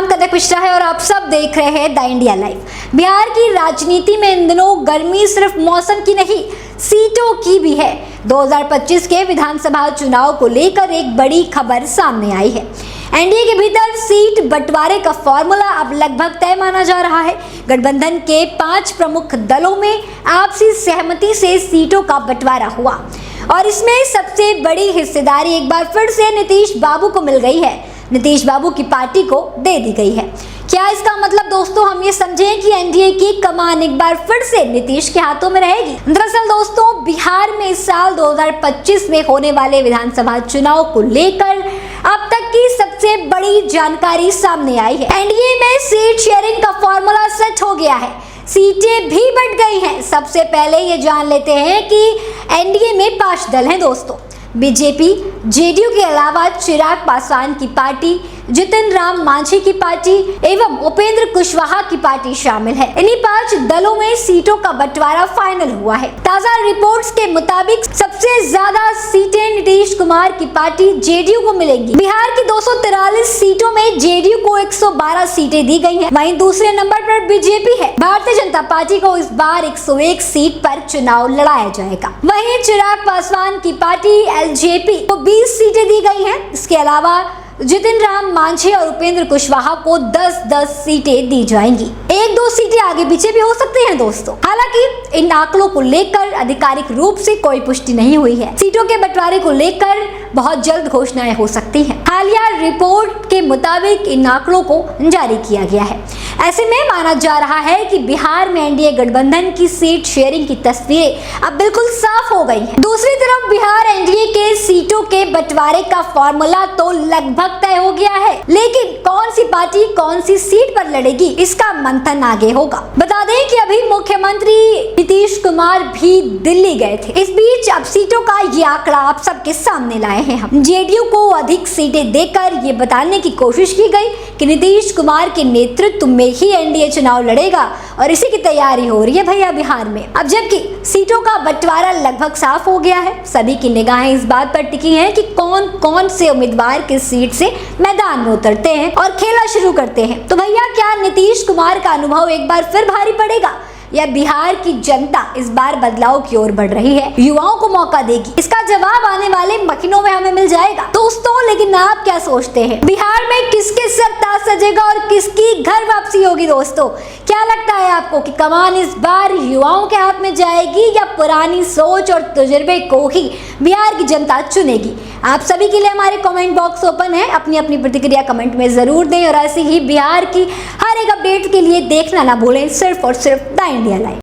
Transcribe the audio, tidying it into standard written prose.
नाम कनक मिश्रा है और आप सब देख रहे हैं द इंडिया लाइव। बिहार की राजनीति में इन दिनों गर्मी सिर्फ मौसम की नहीं, सीटों की भी है। 2025 के विधानसभा चुनाव को लेकर एक बड़ी खबर सामने आई है। एनडीए के भीतर सीट बंटवारे का फॉर्मूला अब लगभग तय माना जा रहा है। गठबंधन के 5 प्रमुख दलों में आपसी सहमति से सीटों का बंटवारा हुआ और इसमें सबसे बड़ी हिस्सेदारी एक बार फिर से नीतीश बाबू को मिल गई है। नीतीश बाबू की पार्टी को दे दी गई है। क्या इसका मतलब दोस्तों हम ये समझें कि एनडीए की कमान एक बार फिर से नीतीश के हाथों में रहेगी? दरअसल दोस्तों, बिहार में इस साल 2025 में होने वाले विधानसभा चुनाव को लेकर अब तक की सबसे बड़ी जानकारी सामने आई है। एनडीए में सीट शेयरिंग का फॉर्मूला सेट हो गया है, सीटें भी बढ़ गई हैं। सबसे पहले ये जान लेते हैं कि एनडीए में 5 दल हैं दोस्तों। बीजेपी, जेडीयू के अलावा चिराग पासवान की पार्टी, जितिन राम मांझी की पार्टी एवं उपेंद्र कुशवाहा की पार्टी शामिल है। इन्हीं 5 दलों में सीटों का बंटवारा फाइनल हुआ है। ताजा रिपोर्ट्स के मुताबिक सबसे ज्यादा सीटें नीतीश कुमार की पार्टी जेडीयू को मिलेंगी। बिहार की 243 सीटों में जेडीयू को 112 सीटें दी गई हैं। वहीं दूसरे नंबर पर बीजेपी है। भारतीय जनता पार्टी को इस बार 101 सीट पर चुनाव लड़ाया जाएगा। वहीं चिराग पासवान की पार्टी एलजेपी को 20 सीटें दी गई हैं। इसके अलावा जितिन राम मांझी और उपेंद्र कुशवाहा को 10-10 सीटें दी जाएंगी। 1-2 सीटें आगे पीछे भी हो सकती हैं दोस्तों। हालांकि इन आंकड़ों को लेकर आधिकारिक रूप से कोई पुष्टि नहीं हुई है। सीटों के बंटवारे को लेकर बहुत जल्द घोषणाएं हो सकती हैं। हालिया रिपोर्ट के मुताबिक इन आंकड़ों को जारी किया गया है। ऐसे में माना जा रहा है कि बिहार में एनडीए गठबंधन की सीट शेयरिंग की तस्वीरें अब बिल्कुल साफ हो गई हैं। दूसरी तरफ बिहार एनडीए के सीटों के बंटवारे का फॉर्मूला तो लगभग तय हो गया है, लेकिन कौन सी पार्टी कौन सी सीट पर लड़ेगी इसका मंथन आगे होगा। बता दें कि अभी मुख्यमंत्री नीतीश कुमार भी दिल्ली गए थे। इस बीच अब सीटों का ये आंकड़ा आप सबके सामने लाए हैं हम। जेडीयू को अधिक सीटें देकर ये बताने की कोशिश की गई कि नीतीश कुमार के नेतृत्व में ही एनडीए चुनाव लड़ेगा और इसी की तैयारी हो रही है भैया बिहार में। अब जबकि सीटों का बंटवारा लगभग साफ हो गया है, सभी की निगाहें इस बात पर टिकी हैं कि कौन कौन से उम्मीदवार किस सीट से मैदान में उतरते हैं और खेला शुरू करते हैं। तो भैया क्या नीतीश कुमार का अनुभव एक बार फिर भारी पड़ेगा या बिहार की जनता इस बार बदलाव की ओर बढ़ रही है, युवाओं को मौका देगी? इसका जवाब आने वाले महीनों में हमें मिल जाएगा दोस्तों। लेकिन आप क्या सोचते हैं, बिहार में किसके सर ताज सजेगा और किसकी घर वापसी होगी दोस्तों? क्या लगता है आपको कि कमान इस बार युवाओं के हाथ में जाएगी या पुरानी सोच और तजुर्बे को ही बिहार की जनता चुनेगी? आप सभी के लिए हमारे कमेंट बॉक्स ओपन है। अपनी अपनी प्रतिक्रिया कमेंट में जरूर दें और ऐसे ही बिहार की हर एक अपडेट के लिए देखना ना भूलें सिर्फ और सिर्फ द इंडिया लाइव।